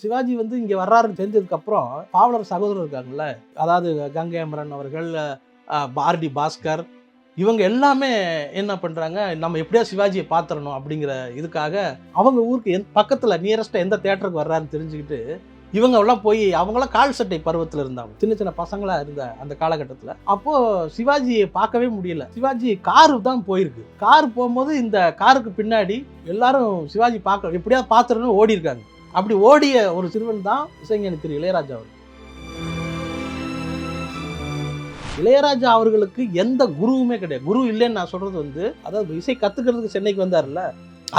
சிவாஜி வந்து இங்கே வர்றாருன்னு தெரிஞ்சதுக்கப்புறம் பாவலர் சகோதரர் இருக்காங்கல்ல, அதாவது கங்கை அமரன் அவர்கள், ஆர்டி பாஸ்கர், இவங்க எல்லாமே என்ன பண்ணுறாங்க, நம்ம எப்படியா சிவாஜியை பார்த்துடணும் அப்படிங்கிற இதுக்காக அவங்க ஊருக்கு பக்கத்தில் நியரஸ்ட்டாக எந்த தேட்டருக்கு வர்றாருன்னு தெரிஞ்சுக்கிட்டு இவங்க எல்லாம் போய் அவங்களாம் கால் சட்டை பருவத்தில் இருந்தாங்க, சின்ன சின்ன பசங்களா இருந்த அந்த காலகட்டத்தில். அப்போ சிவாஜியை பார்க்கவே முடியல. சிவாஜி காரு தான் போயிருக்கு. கார் போகும்போது இந்த காருக்கு பின்னாடி எல்லாரும் சிவாஜி பார்க்க எப்படியாவது பார்த்துடணும் ஓடி இருக்காங்க. அப்படி ஓடிய ஒரு சிறுவன் தான் இசைஞானி திரு இளையராஜா அவர்கள். இளையராஜா அவர்களுக்கு எந்த குருவுமே கிடையாது. குரு இல்லைன்னு நான் சொல்றது வந்து, அதாவது இசை கத்துக்கிறதுக்கு சென்னைக்கு வந்தார்ல,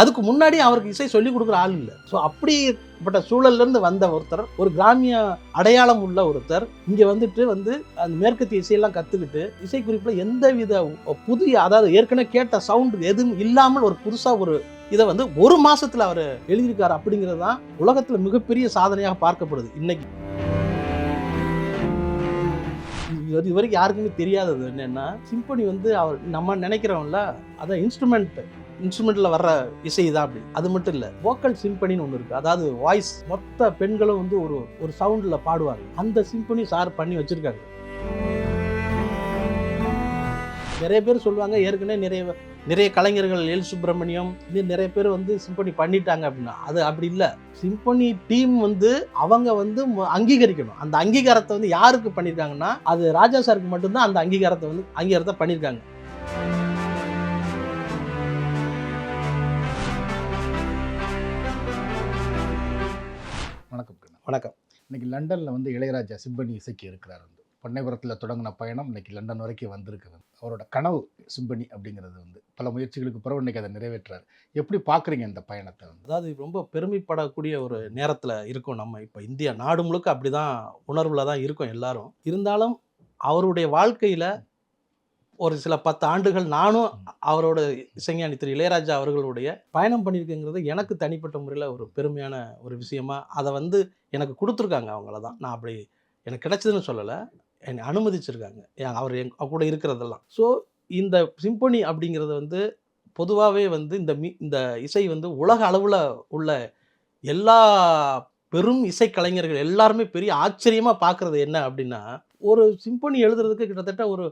அதுக்கு முன்னாடி அவருக்கு இசை சொல்லிக் கொடுக்குற ஆள் இல்லை. ஸோ அப்படிப்பட்ட சூழல்ல இருந்து வந்த ஒருத்தர், ஒரு கிராமிய அடையாளம் உள்ள ஒருத்தர் இங்க வந்துட்டு அந்த மேற்கத்திய இசையெல்லாம் கத்துக்கிட்டு இசை குறிப்பில் எந்த வித புதிய, அதாவது ஏற்கனவே கேட்ட சவுண்ட் எதுவும் இல்லாமல் ஒரு புதுசா ஒரு இதை ஒரு மாசத்துல அவர் எழுதியிருக்காரு. அப்படிங்கிறது தான் உலகத்துல மிகப்பெரிய சாதனையாக பார்க்கப்படுது இன்னைக்கு. இது வரைக்கும் யாருக்குமே தெரியாதது என்னன்னா, சிம்பனி அவர் நம்ம நினைக்கிறோம்ல, அதான் இன்ஸ்ட்ருமெண்ட்ல வர்ற இசை தான். அப்படி அது மட்டும் இல்லை, வோக்கல் சிம்பனின்னு ஒன்று இருக்கு. அதாவது வாய்ஸ், மொத்த பெண்களும் ஒரு சவுண்ட்ல பாடுவாங்க. அந்த சிம்பனி சார் பண்ணி வச்சிருக்காங்க. நிறைய பேர் சொல்லுவாங்க, ஏற்கனவே நிறைய கலைஞர்கள், எல் சுப்பிரமணியம், நிறைய பேர் சிம்பனி பண்ணிட்டாங்க அப்படின்னா, அது அப்படி இல்லை. சிம்பனி டீம் அவங்க அங்கீகரிக்கணும். அந்த அங்கீகாரத்தை யாருக்கு பண்ணியிருக்காங்கன்னா, அது ராஜா சாருக்கு மட்டும்தான் அந்த அங்கீகாரத்தை பண்ணியிருக்காங்க. வணக்கம். இன்னைக்கு லண்டனில் இளையராஜா சிம்பனி இசைக்கு இருக்கிறார். பண்ணைபுரத்தில் தொடங்கின பயணம் இன்னைக்கு லண்டன் வரைக்கும் வந்திருக்குது. அவரோட கனவு சிம்பனி அப்படிங்கிறது பல முயற்சிகளுக்கு பிறகு இன்னைக்கு அதை நிறைவேற்றார். எப்படி பார்க்குறீங்க இந்த பயணத்தை? அதாவது ரொம்ப பெருமைப்படக்கூடிய ஒரு நேரத்தில் இருக்கும். நம்ம இப்போ இந்தியா நாடு முழுக்க அப்படிதான் உணர்வில் தான் இருக்கும் எல்லாரும். இருந்தாலும் அவருடைய வாழ்க்கையில் ஒரு சில 10 ஆண்டுகள் நானும் அவரோட இசைஞானி திரு இளையராஜா அவர்களுடைய பயணம் பண்ணியிருக்குங்கிறது எனக்கு தனிப்பட்ட முறையில் ஒரு பெருமையான ஒரு விஷயமா அதை எனக்கு கொடுத்துருக்காங்க. அவங்கள தான் நான் அப்படி எனக்கு கிடைச்சதுன்னு சொல்லலை, என்னை அனுமதிச்சிருக்காங்க அவர் கூட இருக்கிறதெல்லாம். ஸோ இந்த சிம்பனி அப்படிங்கிறது பொதுவாகவே இந்த இசை உலக அளவில் உள்ள எல்லா பெரும் இசைக்கலைஞர்கள் எல்லாருமே பெரிய ஆச்சரியமாக பார்க்குறது என்ன அப்படின்னா, ஒரு சிம்பனி எழுதுறதுக்கு கிட்டத்தட்ட ஒரு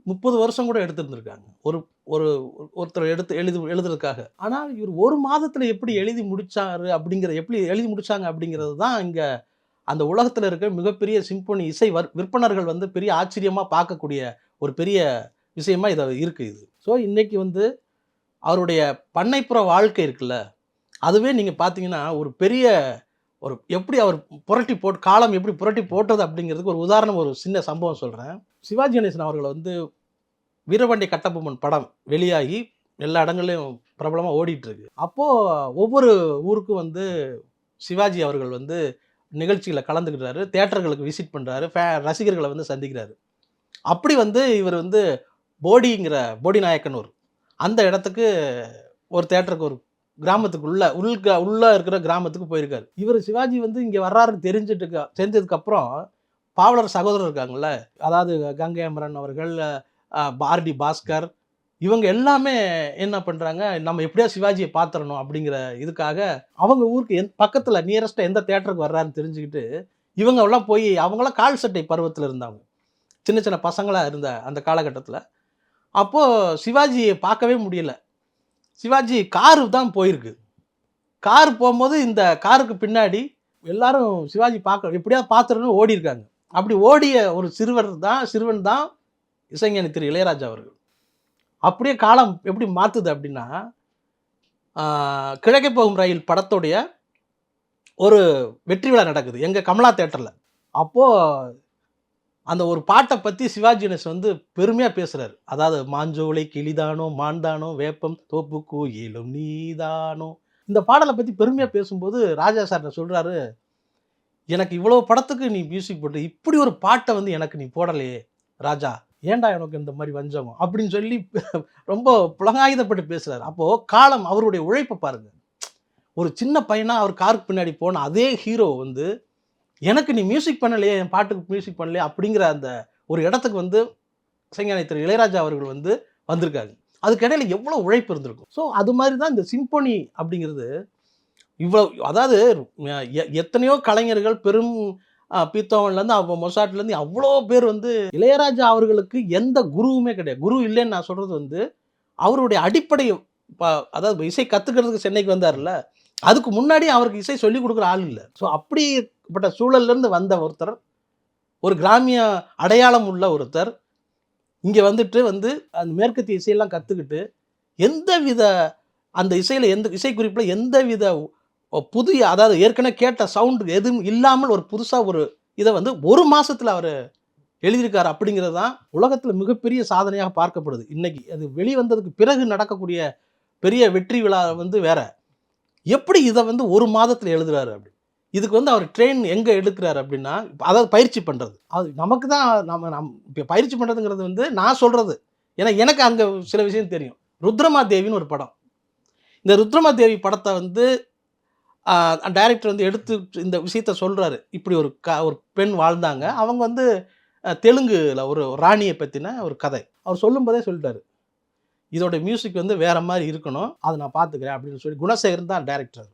30 வருஷம் கூட எடுத்துருந்துருக்காங்க ஒருத்தர் எழுதுறதுக்காக. ஆனால் இவர் ஒரு மாதத்தில் எப்படி எழுதி முடிச்சாங்க அப்படிங்கிறது தான் இங்கே அந்த உலகத்தில் இருக்க மிகப்பெரிய சிம்பனி இசை விற்பனர்கள் பெரிய ஆச்சரியமாக பார்க்கக்கூடிய ஒரு பெரிய விஷயமா இதை இருக்குது. ஸோ இன்னைக்கு அவருடைய பண்ணைப்புற வாழ்க்கை இருக்குல்ல, அதுவே நீங்கள் பார்த்தீங்கன்னா ஒரு பெரிய எப்படி அவர் காலம் எப்படி புரட்டி போட்டது அப்படிங்கிறதுக்கு ஒரு உதாரணம், ஒரு சின்ன சம்பவம் சொல்கிறேன். சிவாஜி கணேசன் அவர்கள் வீரபாண்டிய கட்டபொம்மன் படம் வெளியாகி எல்லா இடங்கள்லையும் பிரபலமாக ஓடிட்டுருக்கு. அப்போது ஒவ்வொரு ஊருக்கும் சிவாஜி அவர்கள் நிகழ்ச்சிகளை கலந்துக்கிட்டாரு, தேட்டர்களுக்கு விசிட் பண்ணுறாரு, ரசிகர்களை சந்திக்கிறாரு. அப்படி இவர் போடி நாயக்கனூர் அந்த இடத்துக்கு ஒரு தேட்டருக்கு, ஒரு கிராமத்துக்கு உள்ள இருக்கிற கிராமத்துக்கு போயிருக்காரு. இவர் சிவாஜி இங்கே வர்றாருன்னு தெரிஞ்சதுக்கப்புறம் பாவலர் சகோதரர் இருக்காங்கல்ல, அதாவது கங்கை அமரன் அவர்கள், ஆர்டி பாஸ்கர், இவங்க எல்லாமே என்ன பண்ணுறாங்க, நம்ம எப்படியா சிவாஜியை பார்த்துடணும் அப்படிங்கிற இதுக்காக அவங்க ஊருக்கு பக்கத்தில் நியரஸ்ட்டாக எந்த தேட்டருக்கு வர்றாருன்னு தெரிஞ்சுக்கிட்டு இவங்க எல்லாம் போய் அவங்களாம் கால் சட்டை பருவத்தில் இருந்தாங்க, சின்ன சின்ன பசங்களாக இருந்த அந்த காலகட்டத்தில். அப்போது சிவாஜியை பார்க்கவே முடியல. சிவாஜி காரு தான் போயிருக்கு. கார் போகும்போது இந்த காருக்கு பின்னாடி எல்லாரும் சிவாஜி எப்படியாவது பார்த்துடணும் ஓடி இருக்காங்க. அப்படி ஓடிய ஒரு சிறுவன் தான் இசைஞானி திரு இளையராஜா அவர்கள். அப்படியே காலம் எப்படி மாற்றுது அப்படின்னா, கிழக்கே போகும் ரயில் படத்துடைய ஒரு வெற்றி விழா நடக்குது எங்கள் கமலா தேட்டரில். அப்போது அந்த ஒரு பாட்டை பற்றி சிவாஜி கணேசன் பெருமையாக பேசுகிறார். அதாவது மாஞ்சோலை கிளிதானோ மான்தானோ வேப்பம் தோப்பு கோயிலும் நீதானோ, இந்த பாடலை பற்றி பெருமையாக பேசும்போது ராஜா சார் சொல்கிறாரு, எனக்கு இவ்வளோ படத்துக்கு நீ மியூசிக் போட்டு இப்படி ஒரு பாட்டை எனக்கு நீ போடலையே ராஜா, ஏன்டா எனக்கு இந்த மாதிரி வஞ்சகம் அப்படின்னு சொல்லி ரொம்ப புலங்காயுதப்பட்டு பேசுகிறார். அப்போது காலம், அவருடைய உழைப்பை பாருங்கள். ஒரு சின்ன பையனாக அவர் காருக்கு பின்னாடி போன அதே ஹீரோ எனக்கு நீ மியூசிக் பண்ணலையே, என் பாட்டுக்கு மியூசிக் பண்ணலையே அப்படிங்கிற அந்த ஒரு இடத்துக்கு இசைஞானி திரு இளையராஜா அவர்கள் வந்திருக்காங்க. அதுக்கிடையில் எவ்வளோ உழைப்பு இருந்திருக்கும். ஸோ அது மாதிரி தான் இந்த சிம்பனி அப்படிங்கிறது இவ்வளோ அதாவது எத்தனையோ கலைஞர்கள் பெரும் பீத்தோவன்லேருந்து மொசாட்லேருந்து அவ்வளோ பேர் வந்து இளையராஜா அவர்களுக்கு எந்த குருவுமே கிடையாது. குரு இல்லைன்னு நான் சொல்கிறது வந்து அவருடைய அடிப்படை அதாவது இசை கற்றுக்கிறதுக்கு சென்னைக்கு வந்தார்ல, அதுக்கு முன்னாடி அவருக்கு இசை சொல்லிக் கொடுக்குற ஆள் இல்லை. ஸோ அப்படிப்பட்ட சூழல்லேருந்து வந்த ஒருத்தர், ஒரு கிராமிய அடையாளம் உள்ள ஒருத்தர் இங்கே வந்துட்டு வந்து அந்த மேற்கத்திய இசையெல்லாம் கற்றுக்கிட்டு எந்தவித அந்த இசையில் எந்த இசைக்குறிப்பில் எந்தவித புதிய அதாவது ஏற்கனவே கேட்ட சவுண்டு எதுவும் இல்லாமல் ஒரு புதுசாக ஒரு இதை வந்து ஒரு மாதத்தில் அவர் எழுதியிருக்காரு. அப்படிங்கிறது தான் உலகத்தில் மிகப்பெரிய சாதனையாக பார்க்கப்படுது. இன்னைக்கு அது வெளிவந்ததுக்கு பிறகு நடக்கக்கூடிய பெரிய வெற்றி விழா வந்து வேற. எப்படி இதை வந்து ஒரு மாதத்தில் எழுதுறாரு அப்படி, இதுக்கு வந்து அவர் ட்ரெயின் எங்கே எடுக்கிறாரு அப்படின்னா, அதாவது பயிற்சி பண்ணுறது. அது நமக்கு தான் இப்போ பயிற்சி பண்ணுறதுங்கிறது வந்து நான் சொல்கிறது, ஏன்னா எனக்கு அங்கே சில விஷயம் தெரியும். ருத்ரமா தேவின்னு ஒரு படம். இந்த ருத்ரமா தேவி படத்தை வந்து டைரக்டர் வந்து எடுத்து இந்த விஷயத்த சொல்கிறாரு. இப்படி ஒரு பெண் வாழ்ந்தாங்க. அவங்க வந்து தெலுங்குல ஒரு ராணியை பற்றின ஒரு கதை. அவர் சொல்லும்போதே சொல்லிட்டாரு, இதோட மியூசிக் வந்து வேறு மாதிரி இருக்கணும், அதை நான் பார்த்துக்கிறேன் அப்படின்னு சொல்லி. குணசேகரன் தான் டைரக்டர்.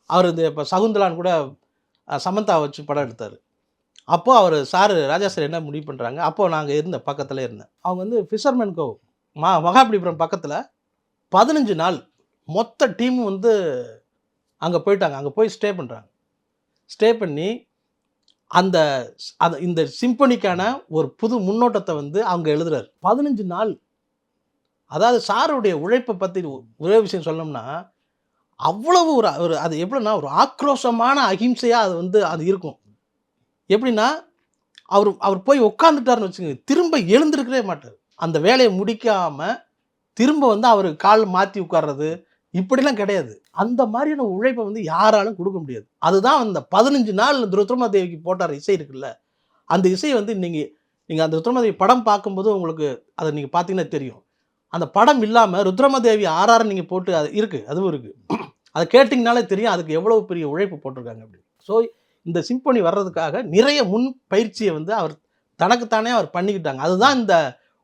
அவர் இந்த இப்போ சகுந்தலான்னு கூட சமந்தா வச்சு படம் எடுத்தார். அப்போது அவர் ராஜா சார் என்ன முடிவு பண்ணுறாங்க, அப்போது நாங்கள் இருந்தேன், பக்கத்தில் இருந்தேன். அவங்க வந்து ஃபிஷர்மேன் கோவ் மகாபலிபுரம் பக்கத்தில் 15 நாள் மொத்த டீமும் வந்து அங்கே போயிட்டாங்க. அங்கே போய் ஸ்டே பண்ணுறாங்க. ஸ்டே பண்ணி இந்த சிம்பனிக்கான ஒரு புது முன்னோட்டத்தை வந்து அவங்க எழுதுறாரு. 15 நாள். அதாவது சாருடைய உழைப்பை பற்றி ஒரே விஷயம் சொல்லணும்னா, அவ்வளவு ஒரு அது எப்படின்னா ஒரு ஆக்ரோஷமான அகிம்சையாக அது வந்து அது இருக்கும். எப்படின்னா அவர் போய் உட்காந்துட்டாருன்னு வச்சுக்கோங்க, திரும்ப எழுந்திருக்கவே மாட்டார். அந்த வேலையை முடிக்காமல் திரும்ப வந்து அவர் கால் மாற்றி உட்கார்றது இப்படிலாம் கிடையாது. அந்த மாதிரியான உழைப்பை வந்து யாராலும் கொடுக்க முடியாது. அதுதான் அந்த 15 நாள் ருத்ரமா தேவிக்கு போட்டார் இசை இருக்குல்ல, அந்த இசை வந்து நீங்கள் அந்த ருத்ரமா தேவி படம் பார்க்கும்போது உங்களுக்கு அதை நீங்கள் பார்த்தீங்கன்னா தெரியும். அந்த படம் இல்லாமல் ருத்ரமா தேவி ஆர்ஆர் நீங்கள் போட்டு அது இருக்குது, அதுவும் இருக்குது. அதை கேட்டிங்கனாலே தெரியும் அதுக்கு எவ்வளோ பெரிய உழைப்பு போட்டிருக்காங்க அப்படின்னு. ஸோ இந்த சிம்பனி வர்றதுக்காக நிறைய முன் பயிற்சியை வந்து அவர் தனக்குத்தானே அவர் பண்ணிக்கிட்டாங்க. அதுதான் இந்த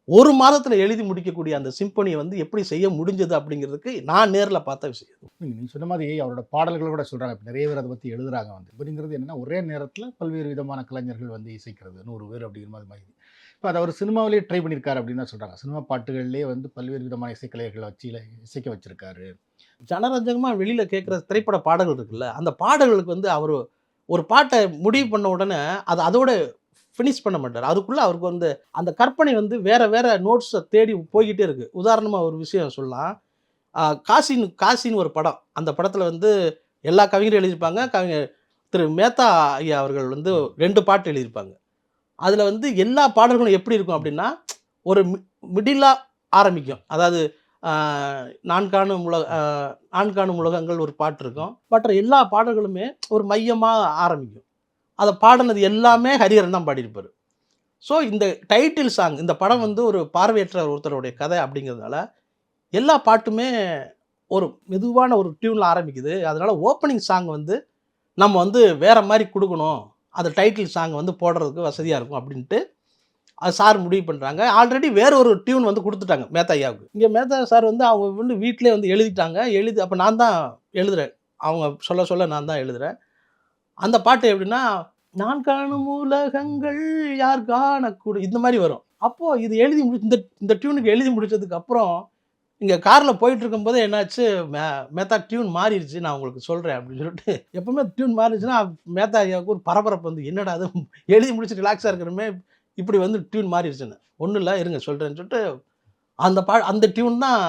ஒரு மாதத்தில் எழுதி முடிக்கக்கூடிய அந்த சிம்பனியை வந்து எப்படி செய்ய முடிஞ்சது அப்படிங்கிறதுக்கு நான் நேரில் பார்த்த விஷயம். நீங்கள் சொன்ன மாதிரி அவரோட பாடல்கள் கூட சொல்கிறாங்க, இப்போ நிறைய பேர் அதை பற்றி எழுதுறாங்க வந்து. அப்படிங்கிறது என்னென்னா, ஒரே நேரத்தில் பல்வேறு விதமான கலைஞர்கள் வந்து இசைக்கிறது 100 பேர் அப்படிங்கிற மாதிரி. இப்போ அதை அவர் சினிமாவிலேயே ட்ரை பண்ணியிருக்காரு அப்படின்னு தான் சொல்கிறாங்க. சினிமா பாட்டுகள்லேயே வந்து பல்வேறு விதமான இசைக்கலைஞர்களை வச்சு இசைக்க வச்சுருக்காரு. ஜனரஞ்சகமாக வெளியில் கேட்குற திரைப்பட பாடல்கள் இருக்குல்ல, அந்த பாடல்களுக்கு வந்து அவர் ஒரு பாட்டை முடிவு பண்ண உடனே அதோட ஃபினிஷ் பண்ண மாட்டார். அதுக்குள்ளே அவருக்கு வந்து அந்த கற்பனை வந்து வேறு நோட்ஸை தேடி போய்கிட்டே இருக்குது. உதாரணமாக ஒரு விஷயம் சொல்லலாம். காசின்னு ஒரு படம். அந்த படத்தில் வந்து எல்லா கவிஞரும் எழுதியிருப்பாங்க. கவிஞர் திரு மேத்தா ஐயா அவர்கள் வந்து 2 பாட்டு எழுதியிருப்பாங்க. அதில் வந்து எல்லா பாடல்களும் எப்படி இருக்கும் அப்படின்னா, ஒரு மிடிலாக ஆரம்பிக்கும். அதாவது நான் காணும் உலகங்கள் ஒரு பாட்டு இருக்கும். மற்ற எல்லா பாடல்களுமே ஒரு மையமாக ஆரம்பிக்கும். அதை பாடினது எல்லாமே ஹரிஹரன் தான் பாடியிருப்பார். ஸோ இந்த டைட்டில் சாங், இந்த படம் வந்து ஒரு பார்வையற்ற ஒருத்தருடைய கதை அப்படிங்கிறதுனால எல்லா பாட்டுமே ஒரு மெதுவான ஒரு டியூனில் ஆரம்பிக்குது. அதனால் ஓப்பனிங் சாங் வந்து நம்ம வந்து வேறு மாதிரி கொடுக்கணும், அந்த டைட்டில் சாங் வந்து போடுறதுக்கு வசதியாக இருக்கும் அப்படின்ட்டு அது சார் முடிவு பண்ணுறாங்க. ஆல்ரெடி வேறு ஒரு டியூன் வந்து கொடுத்துட்டாங்க மேத்தா ஐயாவுக்கு. இங்கே மேத்தா சார் வந்து அவங்க வந்து வீட்டிலே வந்து எழுதிட்டாங்க. அப்போ நான் தான் எழுதுகிறேன், அவங்க சொல்ல நான் தான் எழுதுகிறேன். அந்த பாட்டு எப்படின்னா, நான் காணும் உலகங்கள் யார் காணக்கூடும், இந்த மாதிரி வரும். அப்போது இது எழுதி இந்த டியூனுக்கு எழுதி முடிச்சதுக்கு அப்புறம் இங்கே காரில் போயிட்டு இருக்கும்போது என்னாச்சு, மேத்தா டியூன் மாறிடுச்சு, நான் உங்களுக்கு சொல்கிறேன் அப்படின்னு சொல்லிட்டு. எப்போவுமே டியூன் மாறிடுச்சுன்னா மேத்தா ஐயாவுக்கு ஒரு பரபரப்பு வந்து, என்னடா அது எழுதி முடிச்சு ரிலாக்ஸாக இருக்கிறமே, இப்படி வந்து டியூன் மாறிடுச்சுன்னு. ஒன்றும் இல்லை, இருங்க சொல்கிறேன்னு சொல்லிட்டு அந்த டியூன் தான்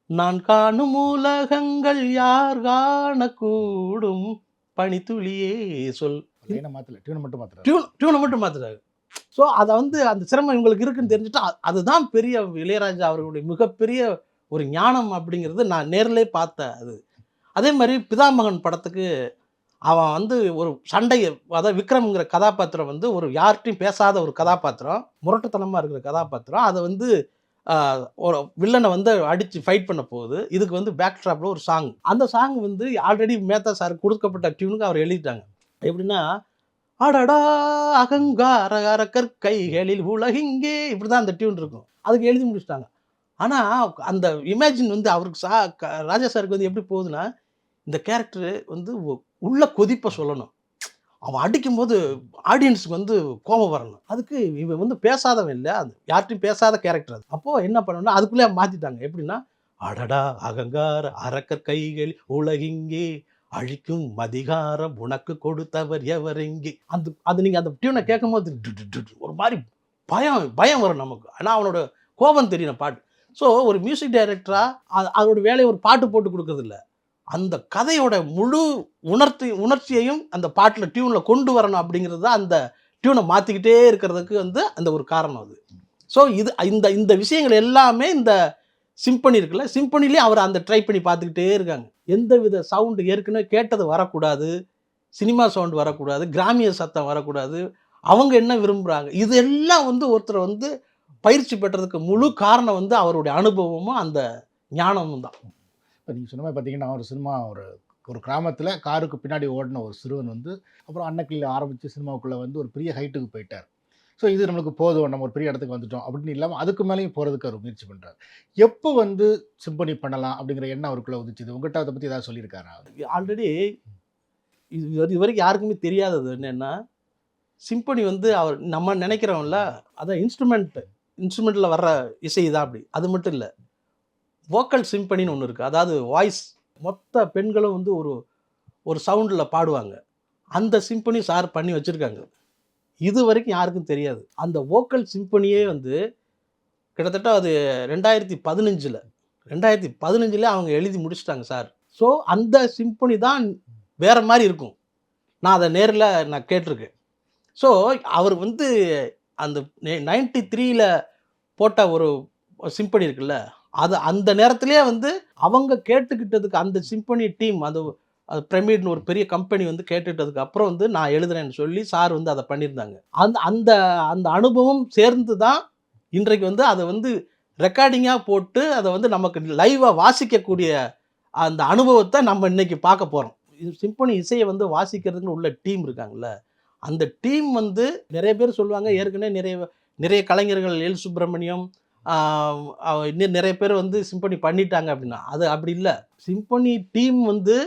நான் காணும் உலகங்கள் யார் காணக்கூடும் பனித்துளியே சொல். டியூனை மட்டும் மாற்றுறாரு. ஸோ அதை வந்து அந்த சிரமம் இவங்களுக்கு இருக்குன்னு தெரிஞ்சுட்டா, அதுதான் பெரிய இளையராஜா அவர்களுடைய மிகப்பெரிய ஒரு ஞானம் அப்படிங்கிறது நான் நேரிலே பார்த்தேன். அதே மாதிரி பிதாமகன் படத்துக்கு அவன் வந்து ஒரு சண்டையை, அதாவது விக்ரம்ங்கிற கதாபாத்திரம் வந்து ஒரு யார்கிட்டையும் பேசாத ஒரு கதாபாத்திரம், முரட்டுத்தனமாக இருக்கிற கதாபாத்திரம். அதை வந்து ஒரு வில்லனை வந்து அடித்து ஃபைட் பண்ண போகுது. இதுக்கு வந்து பேக் ட்ராப்பில் ஒரு சாங், அந்த சாங் வந்து ஆல்ரெடி மேத்தா சார் கொடுக்கப்பட்ட டியூனுக்கு அவர் எழுதிட்டாங்க. எப்படின்னா, அடடா அகங்கார கற்கைகளில் உலகிங்கே, இப்படி தான் அந்த டியூன் இருக்கும். அதுக்கு எழுதி முடிச்சிட்டாங்க. ஆனால் அந்த இமேஜின் வந்து அவருக்கு ராஜா சாருக்கு வந்து எப்படி போகுதுன்னா, இந்த கேரக்டர் வந்து உள்ள கொதிப்பை சொல்லணும். அவன் அடிக்கும்போது ஆடியன்ஸுக்கு வந்து கோபம் வரணும். அதுக்கு இவன் வந்து பேசாதவன் இல்ல. அது யார்ட்டயும் பேசாத கேரக்டர் அது. அப்போ என்ன பண்ணணும்னா, அதுக்குள்ளே மாத்திட்டாங்க. எப்படின்னா, "அடடா அகங்கார அரக்கர் கைகளில் உலகிங்கே அழிக்கும் அதிகாரம் உனக்கு கொடுத்தவர் எவரெங்கே." அது நீங்க அந்த டியூனை கேட்கும்போது ஒரு மாரி பயம் பயம் வரும் நமக்கு. ஆனா அவனோட கோபம் தெரியும் பாட்டு. ஸோ ஒரு மியூசிக் டைரக்டரா அதோட வேலைய ஒரு பாட்டு போட்டு குடுக்குறதில்ல. அந்த கதையோட முழு உணர்ச்சியையும் அந்த பாட்டுல டியூன்ல கொண்டு வரணும் அப்படிங்கிறது தான் அந்த டியூனை மாத்திக்கிட்டே இருக்கிறதுக்கு வந்து அந்த ஒரு காரணம் அது. ஸோ இது இந்த இந்த விஷயங்கள் எல்லாமே இந்த சிம்பனி இருக்குல்ல, சிம்பனிலே அவர் அந்த ட்ரை பண்ணி பார்த்துக்கிட்டே இருக்காங்க. எந்தவித சவுண்ட் ஏற்கனவே கேட்டது வரக்கூடாது, சினிமா சவுண்ட் வரக்கூடாது, கிராமிய சத்தம் வரக்கூடாது. அவங்க என்ன விரும்புறாங்க, இதெல்லாம் வந்து ஒருத்தர் வந்து பயிற்சி பெற்றதுக்கு முழு காரணம் வந்து அவருடைய அனுபவமும் அந்த ஞானமும் தான். இப்போ நீங்கள் சொன்ன மாதிரி பார்த்தீங்கன்னா, ஒரு சினிமா ஒரு ஒரு கிராமத்தில காருக்கு பின்னாடி ஓடின ஒரு சிறுவன் வந்து, அப்புறம் அன்னக்கிளியில ஆரம்பிச்சு சினிமாவுக்குள்ள வந்து ஒரு பெரிய ஹைட்டுக்கு போயிட்டார். ஸோ இது நம்மளுக்கு போதும், நம்ம ஒரு பெரிய இடத்துக்கு வந்துட்டோம் அப்படின்னு இல்லாம, அதுக்கு மேலேயும் போறதுக்கு அவர் முயற்சி பண்றாரு. எப்போ வந்து சிம்பனி பண்ணலாம் அப்படிங்கிற எண்ணம் அவருக்குள்ள உதிச்சுது? உங்ககிட்ட அத பத்தி ஏதாவது சொல்லியிருக்காரா? ஆல்ரெடி இதுவரைக்கும் யாருக்குமே தெரியாதது என்னன்னா, சிம்பனி வந்து அவர் நம்ம நினைக்கிறோம்ல, அதான் இன்ஸ்ட்ருமெண்ட்ல வர்ற இசை தான் அப்படி. அது மட்டும் இல்ல. வோக்கல் சிம்பனின்னு ஒண்ணு இருக்கு. அதாவது வாய்ஸ் மொத்த பெண்களும் வந்து ஒரு ஒரு சவுண்ட்ல பாடுவாங்க. அந்த சிம்பனி சார் பண்ணி வச்சிருக்காங்க. இதுவரைக்கும் யாருக்கும் தெரியாது. அந்த வோக்கல் சிம்பனியே வந்து கிட்டத்தட்ட அது 2015ல அவங்க எழுதி முடிச்சுட்டாங்க சார். ஸோ அந்த சிம்பனி தான் வேற மாரி இருக்கும். நான் அத நேர்ல நான் கேட்டுருக்கேன். ஸோ அவர் வந்து அந்த 93ல போட்ட ஒரு சிம்பனி இருக்குல்ல, அது அந்த நேரத்திலேயே வந்து அவங்க கேட்டுக்கிட்டதுக்கு அந்த சிம்பனி டீம் அது அது பிரமிட்னு ஒரு பெரிய கம்பெனி வந்து கேட்டுட்டதுக்கு அப்புறம் வந்து நான் எழுதுறேன்னு சொல்லி சார் வந்து அத பண்ணியிருந்தாங்க. அந்த அந்த அந்த அனுபவம் சேர்ந்து தான் இன்றைக்கு வந்து அத வந்து ரெக்கார்டிங்கா போட்டு அத வந்து நமக்கு லைவா வாசிக்கக்கூடிய அந்த அனுபவத்த நம்ம இன்னைக்கு பார்க்க போறோம். சிம்பனி இசைய வந்து வாசிக்கிறதுக்குன்னு உள்ள டீம் இருக்காங்கல்ல, அந்த டீம் வந்து நெறைய பேர் சொல்லுவாங்க, ஏற்கனவே நிறைய நிறைய கலைஞர்கள் எல். சுப்பிரமணியம், ஆ இன்னும் நெறைய பேர் வந்து சிம்பனி பண்ணிட்டாங்க அப்படின்னா, அது அப்படி இல்ல. சிம்பனி டீம் வந்து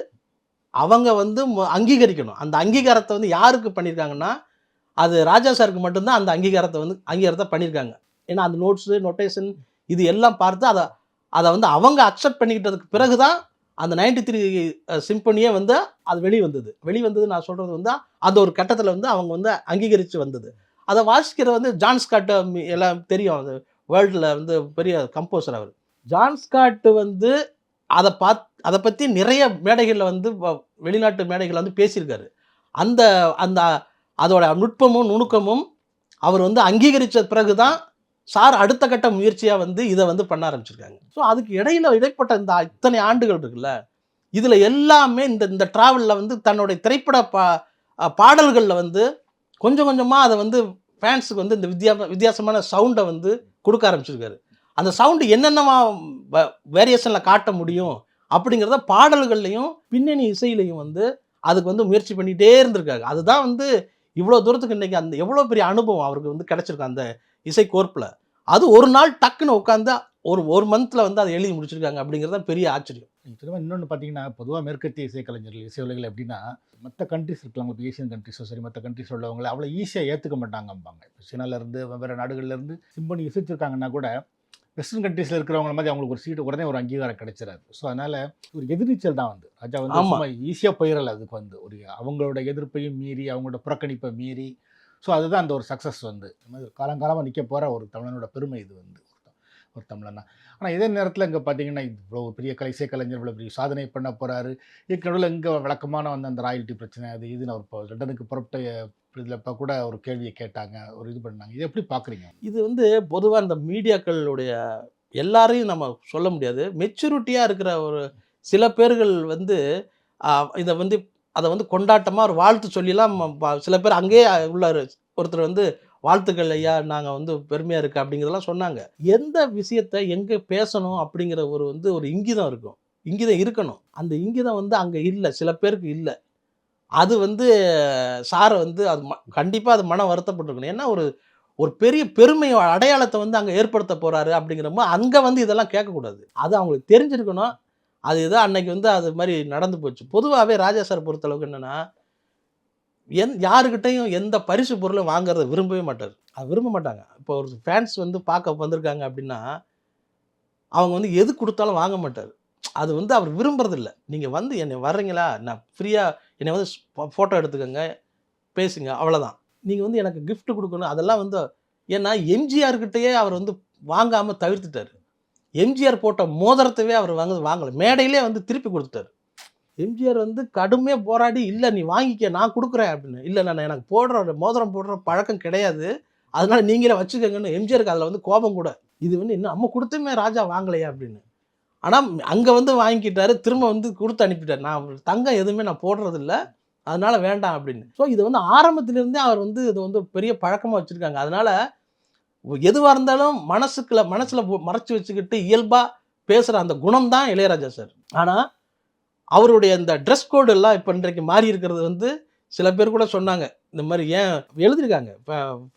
அவங்க வந்து அங்கீகரிக்கணும். அந்த அங்கீகாரத்த வந்து யாருக்கு பண்ணியிருக்காங்கன்னா, அது ராஜா சாருக்கு மட்டும் தான் அந்த அங்கீகாரத்த பண்ணியிருக்காங்க. ஏன்னா அந்த நோட்டேஷன் இது எல்லாம் பார்த்து அத அத வந்து அவங்க அக்செப்ட் பண்ணிக்கிட்டதுக்கு பிறகு தான் அந்த 93 சிம்பனியே வந்து அது வெளிவந்தது நான் சொல்றது வந்து அந்த ஒரு கட்டத்தில வந்து அவங்க வந்து அங்கீகரிச்சு வந்தது. அத வாசிக்கிறது வந்து ஜான் ஸ்காட் எல்லாம் தெரியும். அது வேர்ல்டுல வந்து பெரிய கம்போசர் அவரு. ஜான் ஸ்காட் வந்து அத பத்தி நிறைய மேடைகள்ல வந்து வெளிநாட்டு மேடைகள்ல வந்து பேசியிருக்காரு. அந்த அந்த அதோட நுட்பமும், நுணுக்கமும் அவர் வந்து அங்கீகரிச்ச பிறகு தான் சார் அடுத்த கட்ட முயற்சியா வந்து இத வந்து பண்ண ஆரம்பிச்சிருக்காங்க. ஸோ அதுக்கு இடைப்பட்ட இந்த இத்தனை ஆண்டுகள் இருக்குல்ல, இதுல எல்லாமே இந்த இந்த டிராவல்ல வந்து தன்னுடைய திரைப்பட பாடல்கள்ல வந்து கொஞ்சம் கொஞ்சமா அத வந்து ஃபேன்ஸுக்கு வந்து இந்த வித்தியாசமான சவுண்ட வந்து குடுக்க ஆரம்பிச்சிருக்காரு. அந்த சவுண்ட் என்னென்னவா வேரியேஷன்ல காட்ட முடியும் அப்படிங்கிறத பாடல்கள்லயும், பின்னணி இசையிலயும் வந்து அதுக்கு வந்து முயற்சி பண்ணிட்டே இருந்திருக்காங்க. அதுதான் வந்து இவ்வளோ தூரத்துக்கு இன்னைக்கு அந்த எவ்வளோ பெரிய அனுபவம் அவருக்கு வந்து கிடைச்சிருக்கு அந்த இசை கோர்ப்புல. அது ஒரு நாள் டக்குன்னு உட்கார்ந்து ஒரு மந்த்ல வந்து அத எழுதி முடிச்சிருக்காங்க அப்படிங்கிறது தான் பெரிய ஆச்சரியம். திரும்ப இன்னொன்று பார்த்தீங்கன்னா, பொதுவா மேற்கத்திய இசைக்கலைஞர்கள், இசை உலகில் எப்படின்னா, மத்த கண்ட்ரீஸ் இருக்கலாம், இப்போ ஏசியன் கண்ட்ரீஸோ சரி, மத்த கண்ட்ரீஸ் உள்ளவங்கள அவ்வளோ ஈஸியா ஏத்துக்க மாட்டாங்கம்பாங்க. இப்போ சீனாலேருந்து வெவ்வேறு நாடுகள்லேருந்து சிம்பனி இசைச்சிருக்காங்கன்னா கூட, வெஸ்டர்ன் கண்ட்ரீஸ்ல இருக்கிறவங்கள மாதிரி அவங்களுக்கு ஒரு சீட்டு உடனே ஒரு அங்கீகாரம் கிடைச்சிராது. ஸோ அதனால ஒரு எதிர்நீச்சல் தான் வந்து. ராஜா வந்து ஆமா. சும்மா ஈஸியா போயிரல அதுக்கு வந்து. ஒரு அவங்களோட எதிர்ப்பையும் மீறி, அவங்களோட புறக்கணிப்பை மீறி, ஸோ அதுதான் அந்த ஒரு சக்ஸஸ் வந்து. இந்த மாதிரி காலங்காலமா நிக்க போற ஒரு தமிழனோட பெருமை இது வந்து. ஒரு தமிழனா. ஆனா இதே நேரத்தில இங்க பார்த்தீங்கன்னா, இவ்வளோ பெரிய இசை கலைஞர் இவ்வளோ பெரிய சாதனை பண்ண போறாரு. இதுக்கு நடுவுல இங்க வழக்கமான வந்து அந்த ராயல்டி பிரச்சனை அது இதுன்னு அவர் இப்போ லண்டனுக்கு புறப்பட்ட இதில இப்ப கூட ஒரு கேள்விய கேட்டாங்க. ஒரு இது பண்ணாங்க. இத எப்படி பார்க்குறீங்க? இது வந்து பொதுவா இந்த மீடியாக்களுடைய எல்லாரையும் நம்ம சொல்ல முடியாது. மெச்சூரிட்டியா இருக்கிற ஒரு சில பேர்கள் வந்து அ இத வந்து அத வந்து கொண்டாட்டமா ஒரு வாழ்த்து சொல்லிலாம் சில பேர் அங்கேயே உள்ளாரு ஒருத்தர் வந்து வாழ்த்துக்கள் ஐயா! நாங்க வந்து பெருமையா இருக்கு அப்படிங்கிறதெல்லாம் சொன்னாங்க. எந்த விஷயத்த எங்க பேசணும் அப்படிங்கிற ஒரு இங்கிதம் இருக்கும். இங்கிதம் இருக்கணும். அந்த இங்கிதம் வந்து அங்க இல்ல. சில பேருக்கு இல்ல. அது வந்து சார வந்து அது கண்டிப்பா அது மனம் வருத்தப்பட்டுருக்கணும். ஏன்னா ஒரு ஒரு பெரிய பெருமை அடையாளத்த வந்து அங்க ஏற்படுத்த போறாரு அப்படிங்கிறப்போ, அங்க வந்து இதெல்லாம் கேட்கக்கூடாது. அது அவங்களுக்கு தெரிஞ்சிருக்கணும். அது ஏதோ அன்னைக்கு வந்து அது மாதிரி நடந்து போச்சு. பொதுவாகவே ராஜா சார் பொறுத்தளவுக்கு என்னன்னா, யாருக்கிட்டையும் எந்த பரிசு பொருளும் வாங்குறத விரும்பவே மாட்டார். அது விரும்ப மாட்டாங்க. இப்போ ஒரு ஃபேன்ஸ் வந்து பார்க்க வந்திருக்காங்க அப்படின்னா, அவங்க வந்து எது குடுத்தாலும் வாங்க மாட்டாரு. அது வந்து அவர் விரும்புறதில்ல. நீங்க வந்து என்னை வர்றீங்களா? நான் ஃப்ரீயா என்னைய வந்து ஃபோட்டோ எடுத்துக்கங்க, பேசுங்க அவ்வளோதான். நீங்க வந்து எனக்கு கிஃப்ட் குடுக்கணும் அதெல்லாம் வந்து ஏன்னா எம்ஜிஆர் கிட்டயே அவர் வந்து வாங்காம தவிர்த்துட்டாரு. எம்ஜிஆர் போட்ட மோதிரத்தவே அவர் வாங்கல. மேடையிலே வந்து திருப்பி குடுத்துட்டாரு. எம்ஜிஆர் வந்து கடுமையா போராடி, "இல்ல நீ வாங்கிக்க நான் குடுக்குறேன்" அப்படின்னு. "இல்ல நான் எனக்கு மோதிரம் போடுற பழக்கம் கிடையாது. அதனால நீங்களே வச்சுக்கங்கன்னு" எம்ஜிஆருக்கு அதில வந்து கோபம் கூட. இது வந்து இன்னும் நம்ம குடுத்துமே ராஜா வாங்கலையா அப்படின்னு. ஆனா அங்க வந்து வாங்கிக்கிட்டாரு. திரும்ப வந்து குடுத்து அனுப்பிட்டாரு. நான் தங்கம் எதுவுமே நான் போடுறதில்ல. அதனால வேண்டாம் அப்படின்னு. ஸோ இது வந்து ஆரம்பத்திலிருந்தே அவர் வந்து இது வந்து பெரிய பழக்கமா வச்சிருக்காங்க. அதனால எதுவா இருந்தாலும் மனசுல மறைச்சு வச்சுக்கிட்டு இயல்பா பேசுற அந்த குணம் தான் இளையராஜா சார். ஆனா அவருடைய இந்த ட்ரெஸ் கோட் எல்லாம் இப்ப இன்றைக்கு மாறி இருக்கிறது வந்து சில பேர் கூட சொன்னாங்க. இந்த மாரி ஏன் எழுதியிருக்காங்க.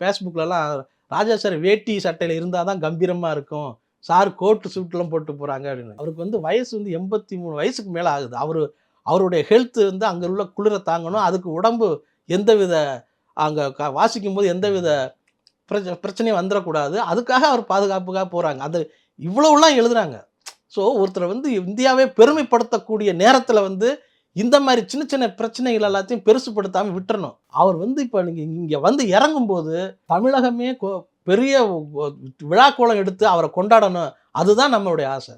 Facebookலலாம் ராஜா சார் வேட்டி சட்டையில இருந்தா தான் கம்பீரமா இருக்கும். சார் கோட் சூட்லாம் போட்டு போறாங்க அப்படின்னு. அவருக்கு வந்து வயசு வந்து 83 வயசுக்கு மேல ஆகுது. அவருடைய ஹெல்த் வந்து அங்க உள்ள குளிர தாங்கணும். அதுக்கு உடம்பு எந்தவித அங்க வாசிக்கும்போது எந்தவித பிரச்சனையும் வந்துறக்கூடாது. அதுக்காக அவர் பாதுகாப்புக்காக போறாங்க. அது இவ்வளவுலாம் எழுதுறாங்க. ஸோ ஒருத்தர் வந்து இந்தியாவே பெருமைப்படுத்தக்கூடிய நேரத்தில வந்து இந்த மாரி சின்ன சின்ன பிரச்சனைகள் எல்லாத்தையும் பெருசுப்படுத்தாம விட்டுறணும். அவர் வந்து இப்ப நீங்க இங்க வந்து இறங்கும்போது தமிழகமே பெரிய விழாக்கோலம் எடுத்து அவர கொண்டாடணும். அதுதான் நம்மளுடைய ஆசை.